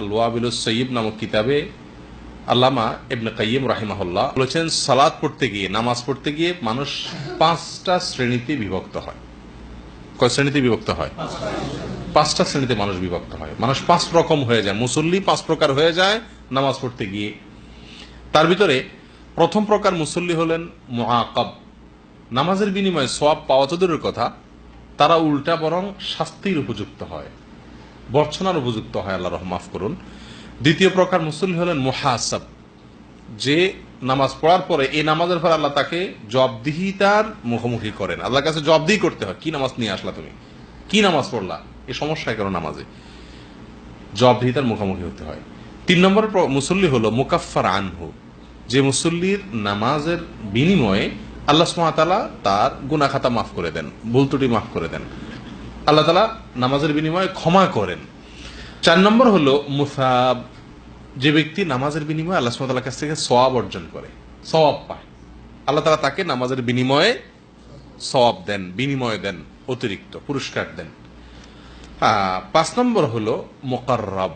আল ওয়াবিলুস সাইয়্যিব নামক কিতাবে আল্লামা ইবনে কাইয়িম রাহিমাহুল্লাহ বলেছেন, সালাত পড়তে গিয়ে, নামাজ পড়তে গিয়ে মানুষ 5টা শ্রেণীতে বিভক্ত হয়। কয় শ্রেণীতে বিভক্ত হয়? 5টা শ্রেণীতে মানুষ বিভক্ত হয়। মানুষ 5 রকম হয়ে যায়, মুসল্লি 5 প্রকার হয়ে যায় নামাজ পড়তে গিয়ে। তার ভিতরে প্রথম প্রকার মুসল্লি হলেন মুআকাব। নামাজের বিনিময়ে সওয়াব পাওয়া তো দূরের কথা, তারা উল্টা বরং শাস্তির উপযুক্ত হয়, বর্ছনার উপযুক্ত হয়, আল্লাহ মাফ করুন। দ্বিতীয় প্রকার মুসল্লি হলেন মুহাসাব, যে নামাজ পড়ার পরে এই নামাজের পর আল্লাহ তাকে জবাবদিহিতার মুখোমুখি করেন। আল্লাহর কাছে জবাবদিহি করতে হয়, কি নামাজ নিয়ে আসলা তুমি, কি নামাজ পড়লা, এই সমস্যায় কেন নামাজে, জবাবদিহিতার মুখোমুখি হতে হয়। 3 নম্বর মুসল্লি হলো মুকাফফার আনহু, যে মুসল্লির নামাজের বিনিময়ে আল্লাহ সুবহানাহু ওয়া তাআলা তার গুনাহ খাতা মাফ করে দেন, ভুল ত্রুটি মাফ করে দেন, আল্লাহ তাআলা নামাজের বিনিময়ে ক্ষমা করেন। 4 নম্বর হলো মুসাব, যে ব্যক্তি নামাজের বিনিময়ে আল্লাহ সুবহানাহু ওয়া তাআলার কাছ থেকে সওয়াব অর্জন করে, সওয়াব পায়, আল্লাহ তাআলা তাকে নামাজের বিনিময়ে সওয়াব দেন, বিনিময় দেন, অতিরিক্ত পুরস্কার দেন। 5 নম্বর হলো মুকাররাব,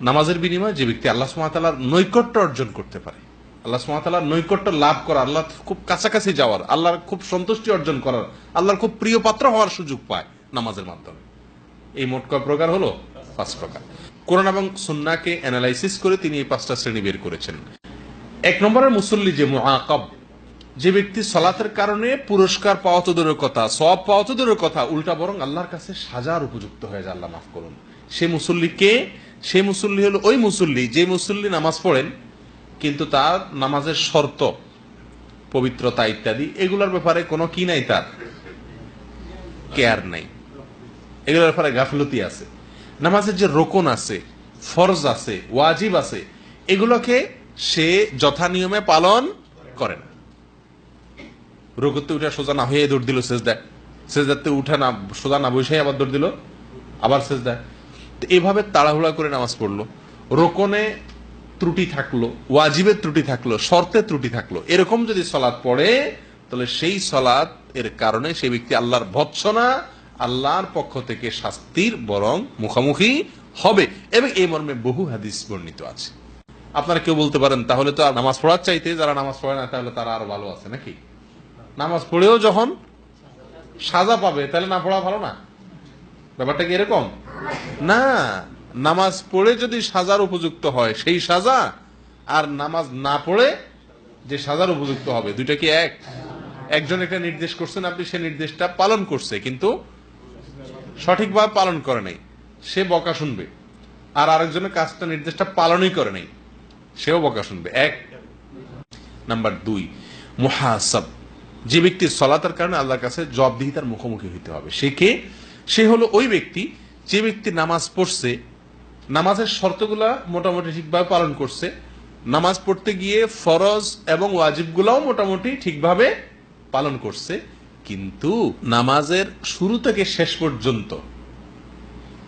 নামাজের বিনিময়ে যে ব্যক্তি আল্লাহ সুবহানাহু ওয়া তাআলার নৈকট্য অর্জন করতে পারে, আল্লাহ সুবহানাহু ওয়া তাআলার নৈকট্য লাভ করা, আল্লাহ খুব কাছাকাছি যাওয়ার, আল্লাহর খুব সন্তুষ্টি অর্জন করার, আল্লাহর খুব প্রিয় পাত্র হওয়ার সুযোগ পায় নামাজের মাধ্যমে। এই মোট কয় প্রকার হলো? 5 প্রকার। কোরআন এবং সুন্নাহকে অ্যানালাইসিস করে তিনি এই 5টা শ্রেণী বের করেছেন। 1 নম্বরের মুসল্লি যে মুআকাব, যে ব্যক্তি সালাতের কারণে পুরস্কার পাওয়া তো দূরের কথা, সওয়াব পাওয়া তো দূরের কথা, উল্টা বরং আল্লাহর কাছে সাজার উপযুক্ত হয়ে যায়, আল্লাহ মাফ করুন। সে মুসল্লি কে? সে মুসল্লি হলো ওই মুসল্লি যে মুসল্লি নামাজ পড়েন কিন্তু তার নামাজের শর্ত, পবিত্রতা ইত্যাদি এগুলোর ব্যাপারে কোনো কি নাই, তার কেয়ার নাই, এগুলোর ব্যাপারে গাফলতি আছে। নামাজের যে রোকন আছে, ফরজ আছে, ওয়াজিব আছে, এগুলোকে সে যথা নিয়মে পালন করে না। রুকুতে উঠে সোজা না হয়ে দৌড় দিল সেজদায়, সেজদাতে উঠে না সোজা না বসে আবার দৌড় দিল আবার সেজদায়, এইভাবে তাড়াহুড়া করে নামাজ পড়লো, রোকনে ত্রুটি থাকলো, ওয়াজিবের ত্রুটি থাকলো, শর্তে ত্রুটি থাকলো, এরকম যদি সালাত পড়ে তাহলে সেই সালাত এর কারণে সেই ব্যক্তি আল্লাহর ভৎসনা, আল্লাহর পক্ষ থেকে শাস্তির বরং মুখোমুখি হবে। এবং এই মর্মে বহু হাদিস বর্ণিত আছে। আপনারা কেউ বলতে পারেন তাহলে তো নামাজ পড়ার চাইতে যারা নামাজ পড়ে না তাহলে তারা আরো ভালো আছে নাকি? নামাজ পড়েও যখন সাজা পাবে তাহলে না পড়া ভালো না? ব্যাপারটা কি এরকম না? নামাজ পড়ে যদি সাজার উপযুক্ত হয় সেই সাজা, আর নামাজ না পড়ে যে সাজার উপযুক্ত হবে, দুইটা কি এক? একজন একটা নির্দেশ করছেন, আপনি সে নির্দেশটা পালন করছে কিন্তু সঠিকভাবে পালন করে নাই, সে বকা শুনবে। আর আরেকজনের কাজটা নির্দেশটা পালনই করে নাই, সেও বকা শুনবে। 1 নাম্বার 2 মুহাসাব, যে ব্যক্তি সালাতের কারণে আল্লাহর কাছে জবাবদিহিতার মুখোমুখি হইতে হবে। সে কে? সে হলো ওই ব্যক্তি যে ব্যক্তি নামাজ পড়ছে, নামাজের শর্তগুলা মোটামুটি ঠিকভাবে পালন করছে, নামাজ পড়তে গিয়ে ফরজ এবং ওয়াজিবগুলাও মোটামুটি ঠিকভাবে পালন করছে, কিন্তু নামাজের শুরু থেকে শেষ পর্যন্ত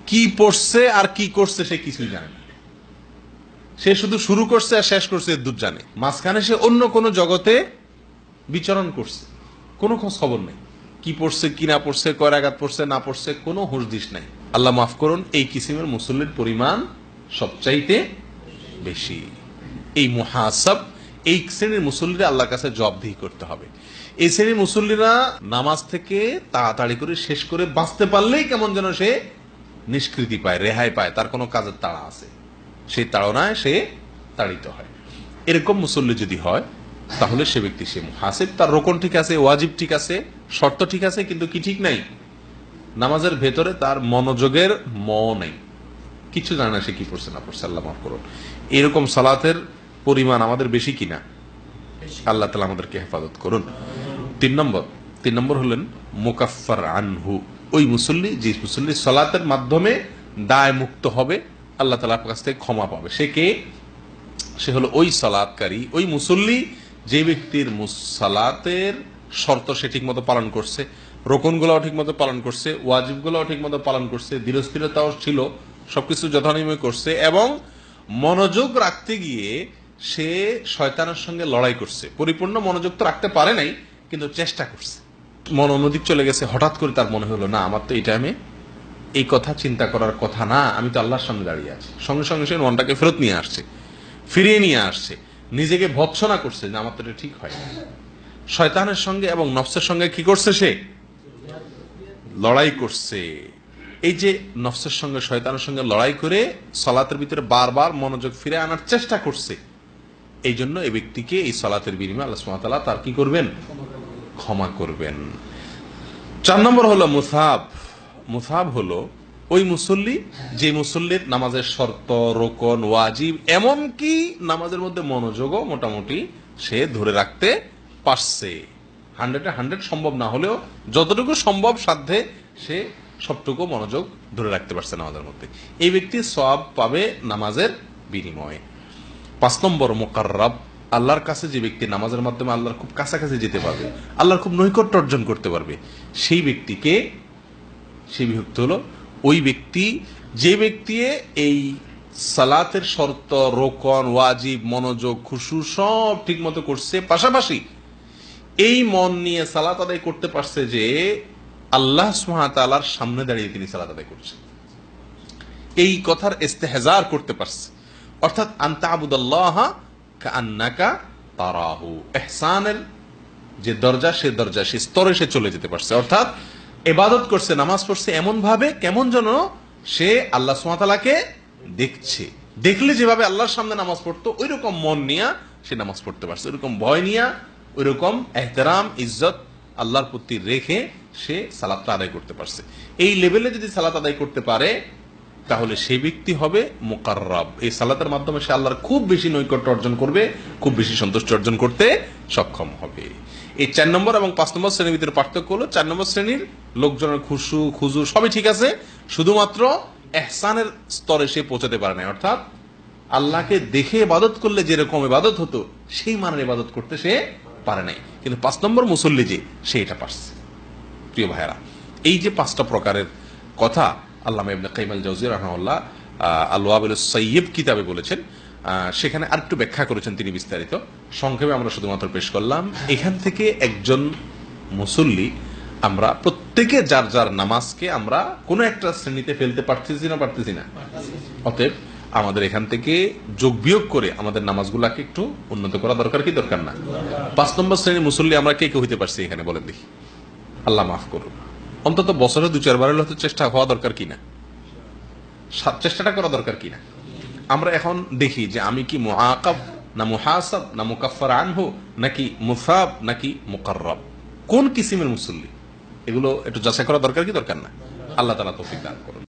কি পড়ছে আর কি করছে সে কিছুই জানে না। সে শুধু শুরু করছে আর শেষ করছে এর দূর জানে, মাঝখানে সে অন্য কোনো জগতে বিচরণ করছে, কোনো খোঁজ খবর নেই, কি পড়ছে কি না পড়ছে, কয় রাকাত পড়ছে না পড়ছে, কোনো হুঁশদিশ নাই। আল্লাহ মাফ করুন, এই কিসিমের মুসল্লির পরিমাণ সবচাইতে বেশি। এই মুহাসাব, এই শ্রেণীর মুসল্লিরা আল্লাহর কাছে জবাবদিহি করতে হবে। এই শ্রেণীর মুসল্লিরা নামাজ থেকে তাড়াতাড়ি করে শেষ করে বাঁচতে পারলেই কেমন যেন সে নিষ্কৃতি পায়, রেহাই পায়, তার কোনো কাজের তাড়া আছে, সেই তাড়নায় সে তাড়িত হয়। এরকম মুসল্লি যদি হয় তাহলে সে ব্যক্তি সে মুহাসিব, তার রোকন ঠিক আছে, ওয়াজিব ঠিক আছে, শর্ত ঠিক আছে, কিন্তু কি ঠিক নাই? নামাজের ভেতরে তার মনোযোগের নেই, কিছু জানে না সে কি পড়ছে না পড়ছে। আল্লাহ মাফ করুন। এরকম সালাতের পরিমাণ আমাদের বেশি কিনা? আল্লাহ তাআলা আমাদেরকে হেফাজত করুন। 3 নম্বর হলেন মুকাফফার আনহু, ওই মুসল্লি যে মুসল্লি সালাতের মাধ্যমে দায় মুক্ত হবে, আল্লাহ তাআলার কাছ থেকে ক্ষমা পাবে। সে কে? সে হলো ওই সালাতকারী, ওই মুসল্লি যে ব্যক্তির সালাতের শর্ত সে ঠিক মতো পালন করছে, রোকনগুলাও ঠিক মতো পালন করছে, ওয়াজিবগুলাও ঠিক মতো পালন করছে, ধীরস্থিরতাও ছিল, সবকিছু যথানিয়মে করছে, এবং মনোযোগ রাখতে গিয়ে সে শয়তানের সঙ্গে লড়াই করছে। পরিপূর্ণ মনোযোগ তো রাখতে পারে নাই, কিন্তু চেষ্টা করছে। মন অন্যদিক চলে গেছে, হঠাৎ করে তার মনে হলো না আমার তো এই টাইমে এই কথা চিন্তা করার কথা না, আমি তো আল্লাহর সামনে দাঁড়িয়ে আছি। সঙ্গে সঙ্গে সে মনটাকে ফেরত নিয়ে আসছে, ফিরিয়ে নিয়ে আসছে, নিজেকে ভৎসনা করছে যে আমার তো এটা ঠিক হয় না। শয়তানের সঙ্গে এবং নফসের সঙ্গে কি করছে, সে লড়াই করছে। এই যে নফসের সঙ্গে শয়তানের সঙ্গে লড়াই করে সালাতের ভিতরে বারবার মনোযোগ ফিরে আনার চেষ্টা করছে, এই জন্য এই ব্যক্তিকে এই সালাতের বিনিময়ে আল্লাহ সুবহানাহু ওয়া তাআলা তার কি করবেন, ক্ষমা করবেন। 4 নম্বর হলো মুসাব। মুসাব হলো ওই মুসল্লি যে মুসল্লির নামাজের শর্ত, রোকন, ওয়াজিব, এমনকি নামাজের মধ্যে মনোযোগও মোটামুটি সে ধরে রাখতে পারছে। 100 সম্ভব না হলেও যতটুকু সম্ভব সাধ্যে সে সবটুকু মনোযোগ ধরে রাখতে পারছে নামাজের মধ্যে, এই ব্যক্তি সওয়াব পাবে নামাজের বিনিময়ে। 5 নম্বর মুকাররাব, আল্লাহর কাছে যে ব্যক্তি নামাজের মাধ্যমে আল্লাহর খুব কাছাকাছি যেতে পারবে, আল্লাহর খুব নৈকট্য অর্জন করতে পারবে, সেই ব্যক্তিকে, সেই বিভক্তি হলো ওই ব্যক্তি যে ব্যক্তি এই সালাতের শর্ত, রোকন, ওয়াজিব, মনোযোগ, খুশু সব ঠিক মতো করছে, পাশাপাশি এই মন নিয়ে সালাত আদায় করতে পারছে যে আল্লাহ সুবহানাহু ওয়া তাআলার সামনে দাঁড়িয়ে তিনি সালাত আদায় করছেন, এই কথার ইস্তেহজার করতে পারছে। অর্থাৎ আনতা আবুদাল্লাহ কাআন্নাকা তারাহু, ইহসানের যে দরজা, সে দরজা, সে স্তরে সে চলে যেতে পারছে। অর্থাৎ ইবাদত করছে, নামাজ পড়ছে এমন ভাবে কেমন যেন সে আল্লাহ সুবহানাহু ওয়া তাআলাকে দেখছে। দেখলে যেভাবে আল্লাহর সামনে নামাজ পড়তো ওই রকম মন নিয়ে সে নামাজ পড়তে পারছে, ওইরকম ভয় নিয়ে, ওইরকম এহতেরাম, ইজ্জত আল্লাহর প্রতি রেখে সে সালাতটা আদায় করতে পারছে। এই লেভেলে যদি সালাত আদায় করতে পারে তাহলে সেই ব্যক্তি হবে মুকাররাব। এই সালাতের মাধ্যমে সে আল্লাহর খুব বেশি নৈকট্য অর্জন করবে, খুব বেশি সন্তুষ্টি অর্জন করতে সক্ষম হবে। এই 4 নম্বর এবং 5 নম্বর শ্রেণীর ভিতরে পার্থক্য হলো 4 নম্বর শ্রেণীর লোকজনের খুশু, খুজু সবই ঠিক আছে, শুধুমাত্র ইহসানের স্তরে সে পৌঁছাতে পারে না। অর্থাৎ আল্লাহকে দেখে ইবাদত করলে যেরকম ইবাদত হতো সেই মানের ইবাদত করতে সে পারে নাই, কিন্তু 5 নম্বর মুসল্লি যে সে এটা পারছে। প্রিয় ভাইয়েরা, এই যে 5টা প্রকারের কথা আল্লামা ইবনে কাইয়িম আল জাওজিয়্যি রাহিমাহুল্লাহ আল ওয়াবিলুস সাইয়্যিব কিতাবে বলেছেন, সেখানে আরেকটু ব্যাখ্যা করেছেন তিনি বিস্তারিত। সংক্ষেপে আমরা শুধুমাত্র পেশ করলাম। এখান থেকে একজন মুসল্লি, আমরা প্রত্যেকে যার যার নামাজকে আমরা কোনো একটা শ্রেণীতে ফেলতে পারতেছি না। অতএব আমাদের এখান থেকে যোগ বিয়োগ করে আমাদের নামাজগুলাকে একটু উন্নত করা দরকার, কি দরকার না? 5 নম্বর শ্রেণীর মুসল্লি আমরা কে কে হইতে পারছি এখানে বলেন দেখি? আল্লাহ মাফ করুন। অন্তত বছরে 2-4 বার হয়তো চেষ্টা হওয়া দরকার কিনা, চেষ্টাটা করা দরকার কিনা। আমরা এখন দেখি যে আমি কি মুআকাব না মুহাসাব না মুকাফফার আনহু নাকি মুসাব নাকি মুকাররাব, কোন কিসিমের মুসল্লি, এগুলো একটু যাচাই করা দরকার কি দরকার না? আল্লাহ তাআলা তৌফিক দান করুন।